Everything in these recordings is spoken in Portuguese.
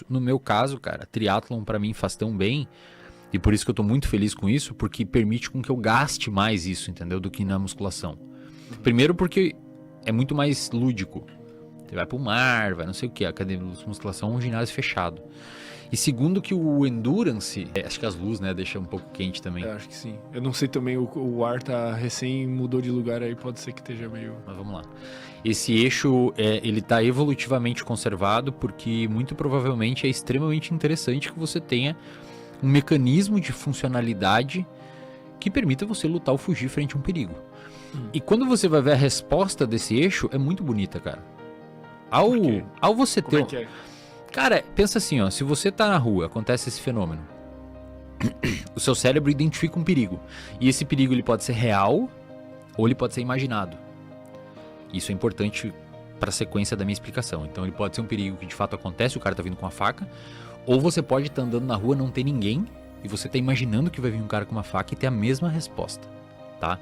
No meu caso, cara, triatlon pra mim faz tão bem, e por isso que eu tô muito feliz com isso, porque permite com que eu gaste mais isso, entendeu? Do que na musculação. Primeiro porque é muito mais lúdico. Você vai pro mar, vai não sei o que, a academia de musculação é um ginásio fechado. E segundo que o Endurance, acho que as luzes, né, deixa um pouco quente também. Eu acho que sim. Eu não sei também, o ar tá recém mudou de lugar aí, pode ser que esteja meio... Mas vamos lá. Esse eixo, ele tá evolutivamente conservado porque muito provavelmente é extremamente interessante que você tenha um mecanismo de funcionalidade que permita você lutar ou fugir frente a um perigo. E quando você vai ver a resposta desse eixo, é muito bonita, cara. Ao você ter... Como é que é? Cara, pensa assim, ó, se você tá na rua, acontece esse fenômeno. O seu cérebro identifica um perigo. E esse perigo ele pode ser real ou ele pode ser imaginado. Isso é importante para a sequência da minha explicação. Então ele pode ser um perigo que de fato acontece, o cara tá vindo com uma faca, ou você pode estar andando na rua, não ter ninguém, e você tá imaginando que vai vir um cara com uma faca e ter a mesma resposta, tá?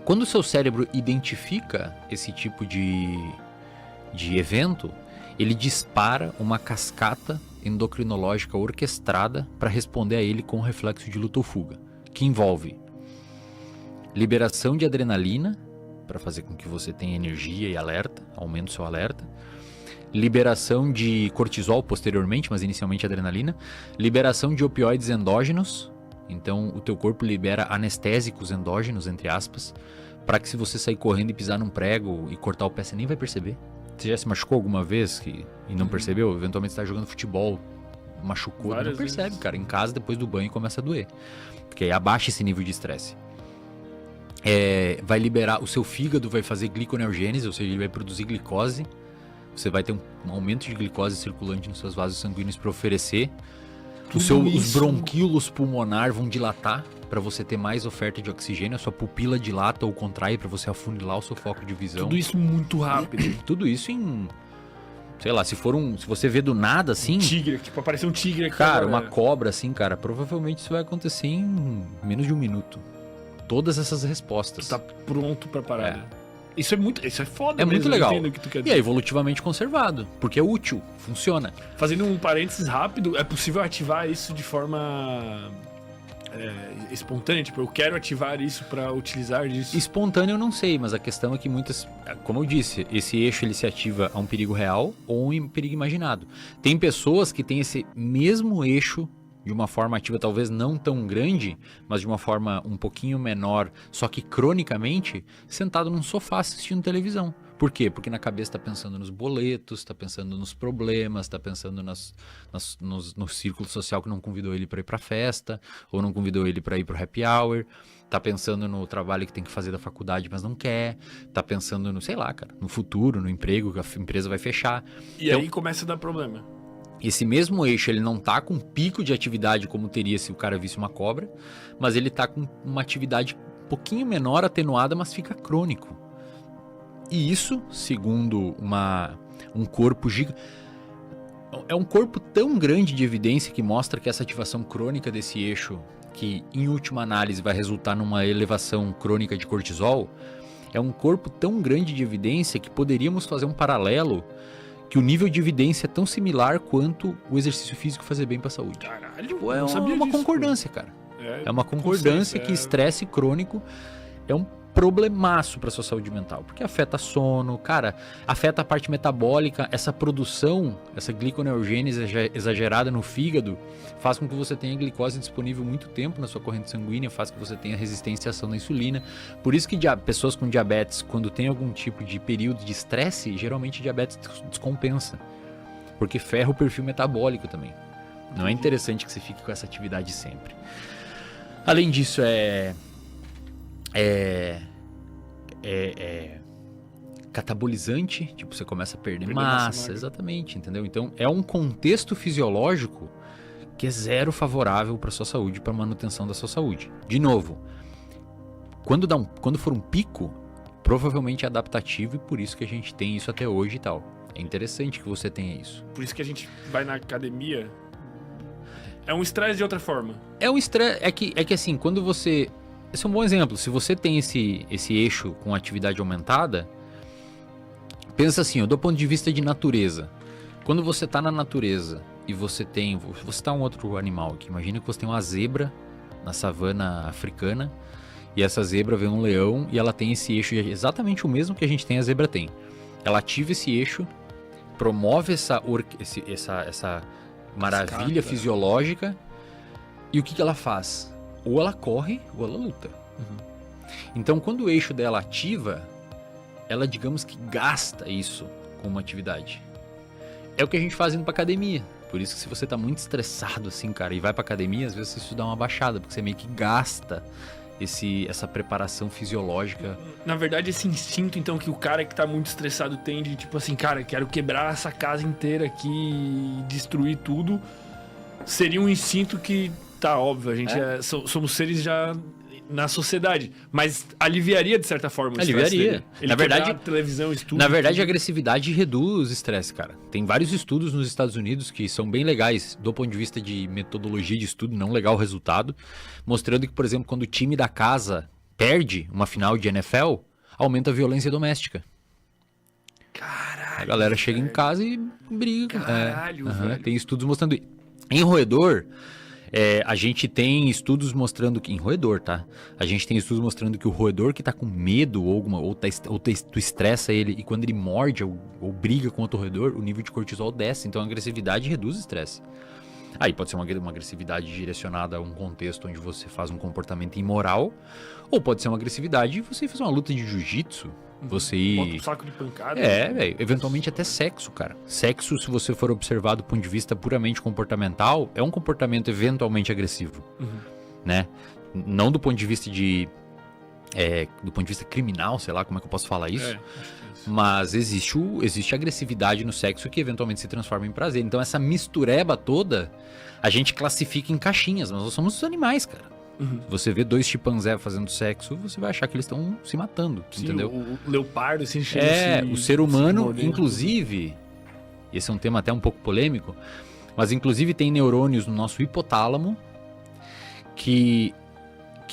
Quando o seu cérebro identifica esse tipo de evento, ele dispara uma cascata endocrinológica orquestrada para responder a ele com um reflexo de luta ou fuga, que envolve liberação de adrenalina, para fazer com que você tenha energia e alerta, aumente o seu alerta, liberação de cortisol posteriormente, mas inicialmente adrenalina, liberação de opioides endógenos, então o teu corpo libera anestésicos endógenos, entre aspas, para que se você sair correndo e pisar num prego e cortar o pé, você nem vai perceber. Você já se machucou alguma vez e não percebeu? Eventualmente você tá jogando futebol, machucou, Várias não percebe, vezes. cara. Em casa, depois do banho, começa a doer. Porque aí abaixa esse nível de estresse. Vai liberar, o seu fígado vai fazer gliconeogênese, ou seja, ele vai produzir glicose. Você vai ter um aumento de glicose circulante nos seus vasos sanguíneos para oferecer. Os bronquíolos pulmonar vão dilatar para você ter mais oferta de oxigênio. A sua pupila dilata ou contrai para você afunilar o seu foco de visão. Tudo isso muito rápido. Tudo isso em... Sei lá, se você vê do nada assim... Tigre, tipo, apareceu um tigre aqui. Cara, agora. uma cobra assim, cara, provavelmente isso vai acontecer em menos de um minuto. Todas essas respostas. Tá pronto pra parada. Isso é foda É mesmo, muito legal. eu entendo o que tu quer E dizer. é evolutivamente conservado, porque é útil, funciona. Fazendo um parênteses rápido, é possível ativar isso de forma espontânea? Tipo, eu quero ativar isso pra utilizar disso. Espontâneo eu não sei, mas a questão é que como eu disse, esse eixo ele se ativa a um perigo real ou um perigo imaginado. Tem pessoas que têm esse mesmo eixo de uma forma ativa, talvez não tão grande, mas de uma forma um pouquinho menor, só que cronicamente, sentado num sofá assistindo televisão. Por quê? Porque na cabeça tá pensando nos boletos, tá pensando nos problemas, tá pensando no círculo social que não convidou ele para ir pra festa, ou não convidou ele para ir pro happy hour, tá pensando no trabalho que tem que fazer da faculdade, mas não quer, tá pensando no, sei lá, cara, no futuro, no emprego que a empresa vai fechar. E Então, aí começa a dar problema. esse mesmo eixo, ele não tá com pico de atividade como teria se o cara visse uma cobra, mas ele tá com uma atividade um pouquinho menor, atenuada, mas fica crônico. E isso, segundo um corpo gigante... É um corpo tão grande de evidência que mostra que essa ativação crônica desse eixo, que em última análise vai resultar numa elevação crônica de cortisol, é um corpo tão grande de evidência que poderíamos fazer um paralelo que o nível de evidência é tão similar quanto o exercício físico fazer bem para a saúde. Caralho, É não sabia uma disso, concordância, cara. pô. É uma concordância que estresse crônico é um problemaço para sua saúde mental, porque afeta sono, cara, afeta a parte metabólica, essa produção, essa gliconeogênese exagerada no fígado, faz com que você tenha glicose disponível muito tempo na sua corrente sanguínea, faz com que você tenha resistência à ação da insulina. Por isso que pessoas com diabetes, quando tem algum tipo de período de estresse, geralmente diabetes descompensa, porque ferra o perfil metabólico também. Não é interessante que você fique com essa atividade sempre. Além disso, catabolizante, tipo, você começa a perder massa, exatamente, entendeu? Então, é um contexto fisiológico que é zero favorável para sua saúde, para manutenção da sua saúde. De novo, quando for um pico, provavelmente é adaptativo e por isso que a gente tem isso até hoje e tal. É interessante que você tenha isso. Por isso que a gente vai na academia. É um estresse de outra forma. É um estresse, é que assim, quando você... Esse é um bom exemplo. Se você tem esse eixo com atividade aumentada, pensa assim, do ponto de vista de natureza. Quando você tá na natureza e você tem... Vou citar um outro animal aqui. Imagina que você tem uma zebra na savana africana e essa zebra vê um leão e ela tem esse eixo exatamente o mesmo que a zebra tem. Ela ativa esse eixo, promove essa maravilha fisiológica e o que ela faz? Ou ela corre ou ela luta. Então, quando o eixo dela ativa, ela, digamos que gasta isso com uma atividade. É o que a gente faz indo pra academia. Por isso que se você tá muito estressado assim, cara, e vai pra academia, às vezes isso dá uma baixada, porque você meio que gasta essa preparação fisiológica. Na verdade, esse instinto, então, que o cara que tá muito estressado tem de, tipo assim, cara, quero quebrar essa casa inteira aqui e destruir tudo, seria um instinto que, tá, óbvio, a gente somos seres já na sociedade, mas aliviaria de certa forma o estresse dele. Na verdade, televisão, estudo. Na verdade, a agressividade reduz o estresse, cara. Tem vários estudos nos Estados Unidos que são bem legais do ponto de vista de metodologia de estudo, não legal o resultado, mostrando que, por exemplo, quando o time da casa perde uma final de NFL, aumenta a violência doméstica. Caralho. A galera chega em casa e briga. Caralho, velho. Tem estudos mostrando isso. Em roedor, a gente tem estudos mostrando que... Em roedor, tá? A gente tem estudos mostrando que o roedor que tá com medo ou tu estressa ele e quando ele morde ou briga com outro roedor, o nível de cortisol desce. Então a agressividade reduz o estresse. Aí pode ser uma agressividade direcionada a um contexto onde você faz um comportamento imoral, ou pode ser uma agressividade e você faz uma luta de jiu-jitsu. Você ir... Bota um saco de pancada. velho. Eventualmente até sexo, cara. Sexo, se você for observar do ponto de vista puramente comportamental, é um comportamento eventualmente agressivo. Né? Não do ponto de vista do ponto de vista criminal, sei lá como é que eu posso falar isso. Mas existe agressividade no sexo que eventualmente se transforma em prazer. Então essa mistureba toda, a gente classifica em caixinhas, mas nós somos animais, cara. Você vê dois chimpanzés fazendo sexo, você vai achar que eles estão se matando, Sim, entendeu? O leopardo se enche o ser humano, inclusive, esse é um tema até um pouco polêmico, mas inclusive tem neurônios no nosso hipotálamo, que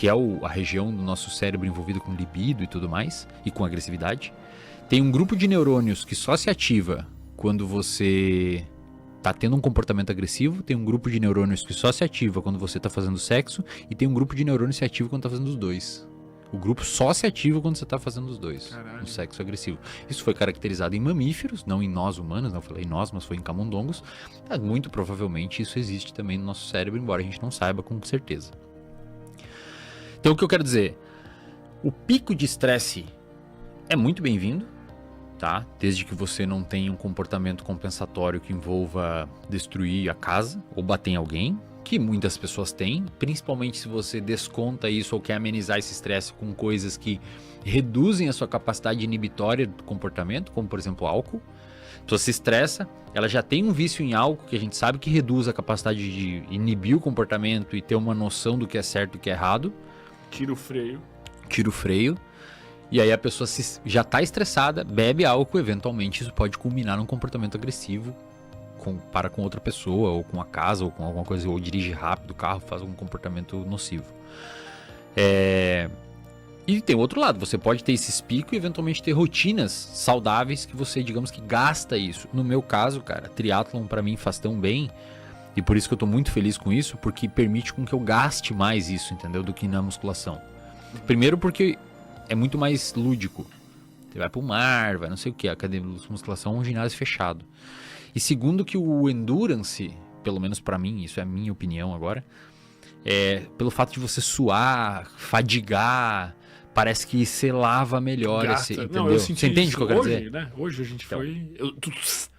é a região do nosso cérebro envolvida com libido e tudo mais, e com agressividade. Tem um grupo de neurônios que só se ativa quando você tá tendo um comportamento agressivo, tem um grupo de neurônios que só se ativa quando você tá fazendo sexo, e tem um grupo de neurônios que se ativa quando tá fazendo os dois. O grupo só se ativa quando você tá fazendo os dois. Caralho. No sexo agressivo. Isso foi caracterizado em mamíferos, não em nós humanos, não falei nós, mas foi em camundongos. Mas muito provavelmente isso existe também no nosso cérebro, embora a gente não saiba com certeza. Então o que eu quero dizer? O pico de estresse é muito bem-vindo, tá? Desde que você não tenha um comportamento compensatório que envolva destruir a casa ou bater em alguém, que muitas pessoas têm, principalmente se você desconta isso ou quer amenizar esse estresse com coisas que reduzem a sua capacidade inibitória do comportamento, como por exemplo álcool. A pessoa se estressa, ela já tem um vício em álcool que a gente sabe que reduz a capacidade de inibir o comportamento e ter uma noção do que é certo e o que é errado. Tira o freio. E aí a pessoa já está estressada, bebe álcool, eventualmente isso pode culminar num comportamento agressivo para com outra pessoa, ou com a casa, ou com alguma coisa, ou dirige rápido o carro, faz algum comportamento nocivo. E tem o outro lado, você pode ter esses picos e eventualmente ter rotinas saudáveis que você, digamos que gasta isso. No meu caso, cara, triatlon para mim faz tão bem, e por isso que eu tô muito feliz com isso, porque permite com que eu gaste mais isso, entendeu, do que na musculação. Primeiro porque é muito mais lúdico. Você vai pro mar, vai não sei o que, a academia de musculação é um ginásio fechado. E segundo que o endurance, pelo menos pra mim, isso é a minha opinião agora, pelo fato de você suar, fadigar, parece que você lava melhor esse, entendeu? Não, eu senti você entende o isso que eu quero hoje, dizer? né? Hoje a gente Então.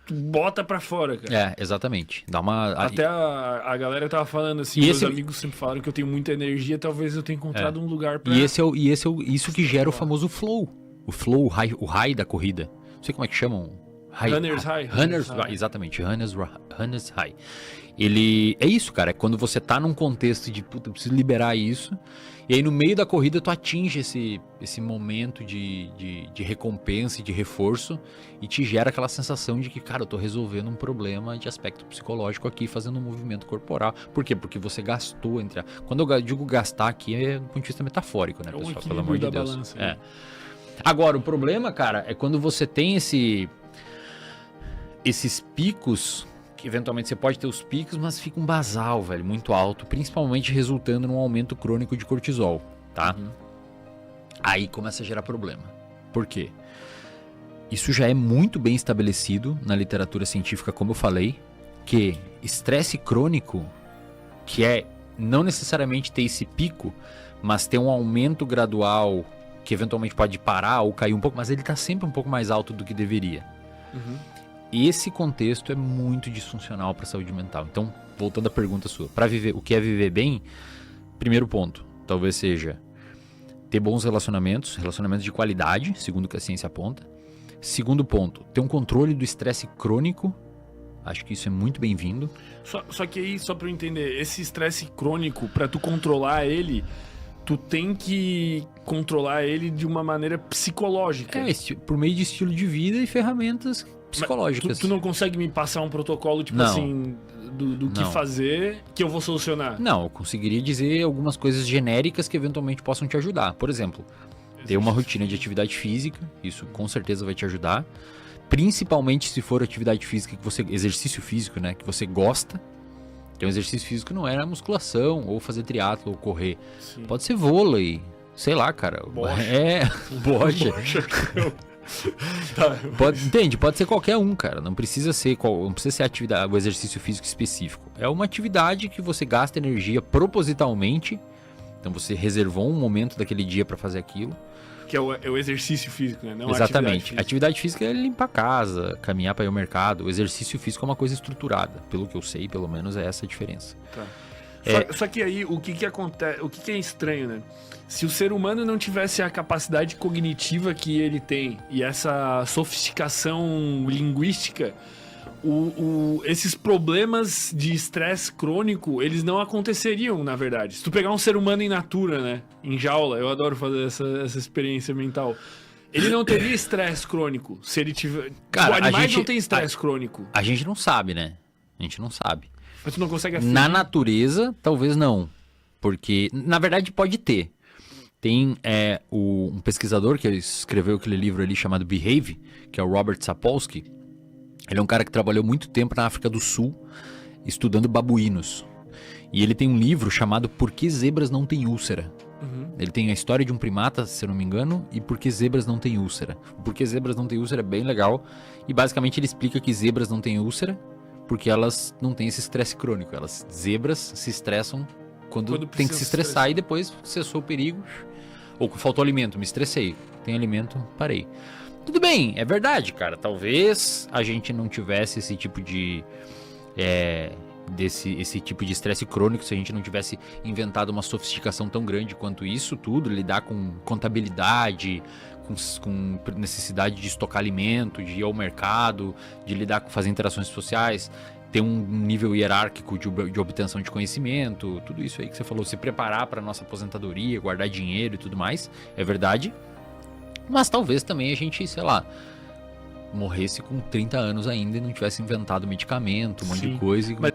tu bota pra fora, cara. Exatamente. Dá uma... Até a galera tava falando assim, E meus esse- amigos sempre falaram que eu tenho muita energia, talvez eu tenha encontrado um lugar pra... Isso que gera o famoso flow. O flow, o high da corrida. Não sei como é que chamam. Runner's high. Runners high. Exatamente, runners high. Ele... É isso, cara. É quando você tá num contexto de, puta, eu preciso liberar isso. E aí no meio da corrida tu atinge esse momento de recompensa e de reforço. E te gera aquela sensação de que, cara, eu tô resolvendo um problema de aspecto psicológico aqui, fazendo um movimento corporal. Por quê? Porque você gastou entre... Quando eu digo gastar aqui, é do ponto de vista metafórico, né, É um pessoal? Pelo equilíbrio amor de da Deus. balança, né? Agora, o problema, cara, é quando você tem esses picos, que eventualmente você pode ter os picos, mas fica um basal, velho, muito alto, principalmente resultando num aumento crônico de cortisol, tá? Aí começa a gerar problema. Por quê? Isso já é muito bem estabelecido na literatura científica, como eu falei, que estresse crônico, que é não necessariamente ter esse pico, mas ter um aumento gradual que eventualmente pode parar ou cair um pouco, mas ele está sempre um pouco mais alto do que deveria. Esse contexto é muito disfuncional para a saúde mental. Então, voltando à pergunta sua, para viver, o que é viver bem? Primeiro ponto, talvez seja ter bons relacionamentos de qualidade, segundo o que a ciência aponta. Segundo ponto, ter um controle do estresse crônico. Acho que isso é muito bem-vindo. Só que aí, só para eu entender, esse estresse crônico, para tu controlar ele, tu tem que controlar ele de uma maneira psicológica. Por meio de estilo de vida e ferramentas psicológicas. Tu não consegue me passar um protocolo, tipo Não. assim, do que fazer, que eu vou solucionar? Não, eu conseguiria dizer algumas coisas genéricas que eventualmente possam te ajudar. Por exemplo, ter uma rotina de atividade física, isso com certeza vai te ajudar. Principalmente se for atividade física que você... Exercício físico, né? Que você gosta. Tem um exercício físico que não é musculação, ou fazer triatlo, ou correr. Sim. Pode ser vôlei, sei lá, cara. Bocha. Bocha. Tá. Pode ser qualquer um, cara. Não precisa ser atividade, o exercício físico específico. É uma atividade que você gasta energia propositalmente. Então você reservou um momento daquele dia para fazer aquilo. Que é o exercício físico, né? Não Exatamente. a Atividade física é limpar a casa, caminhar para ir ao mercado. O exercício físico é uma coisa estruturada. Pelo que eu sei, pelo menos é essa a diferença. Tá. Só que aí, o que acontece, o que é estranho, né? Se o ser humano não tivesse a capacidade cognitiva que ele tem e essa sofisticação linguística, esses problemas de estresse crônico, eles não aconteceriam, na verdade. Se tu pegar um ser humano in natura, né? Em jaula, eu adoro fazer essa experiência mental. Ele não teria estresse crônico se ele tiver... Cara, animais não tem estresse crônico. A gente não sabe, né? A gente não sabe. Mas tu não consegue afirmar. Na natureza, talvez não. Porque, na verdade, pode ter. Tem um pesquisador que escreveu aquele livro ali chamado Behave, que é o Robert Sapolsky. Ele é um cara que trabalhou muito tempo na África do Sul, estudando babuínos. E ele tem um livro chamado Por que Zebras Não Têm Úlcera? Ele tem a história de um primata, se eu não me engano, e Por que Zebras Não Têm Úlcera. O Por que Zebras Não Têm Úlcera é bem legal. E basicamente ele explica que zebras não têm úlcera porque elas não têm esse estresse crônico. Zebras se estressam quando tem que se estressar e depois cessou o perigo. Ou faltou alimento, me estressei. Tem alimento, parei. Tudo bem, é verdade, cara. Talvez a gente não tivesse esse tipo de... esse tipo de estresse crônico se a gente não tivesse inventado uma sofisticação tão grande quanto isso tudo, lidar com contabilidade, com necessidade de estocar alimento, de ir ao mercado, de lidar com fazer interações sociais, ter um nível hierárquico de obtenção de conhecimento, tudo isso aí que você falou, se preparar para nossa aposentadoria, guardar dinheiro e tudo mais, é verdade. Mas talvez também a gente, sei lá, morresse com 30 anos ainda e não tivesse inventado medicamento, um monte de coisa. Mas